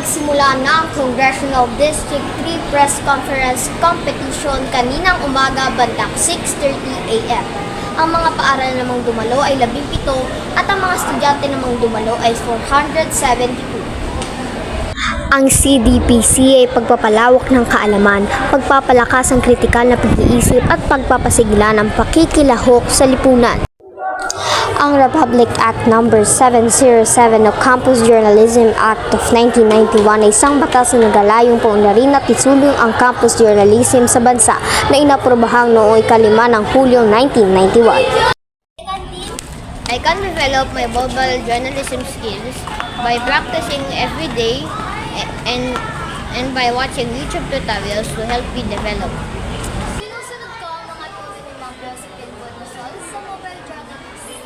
Nagsimula na ang Congressional District 3 Press Conference Competition kaninang umaga bandang 6:30 a.m. Ang mga paaral namang dumalo ay 17 at ang mga estudyante namang dumalo ay 472. Ang CDPC ay pagpapalawak ng kaalaman, pagpapalakas ng kritikal na pag-iisip at pagpapasigla ng pakikilahok sa lipunan. Ang Republic Act No. 707 o Campus Journalism Act of 1991 ay isang batas na nagalayong paunlarin at isulong ang campus journalism sa bansa na inaprobahang noong 5 ng Hulyo 1991. I can develop my mobile journalism skills by practicing every day and by watching YouTube tutorials to help me develop. Sinusunod ko ang mga turo ni Ma'am Josephine Bonasol sa mobile journalism.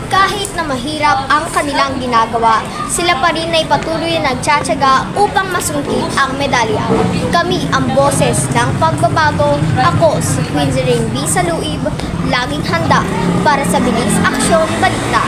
Kahit na mahirap ang kanilang ginagawa, sila pa rin ay patuloy na nagtsatsaga upang masungkit ang medalya. Kami ang boses ng pagbabago. Ako si Queen Zerine B. Saluib, laging handa para sa bilis aksyon balita.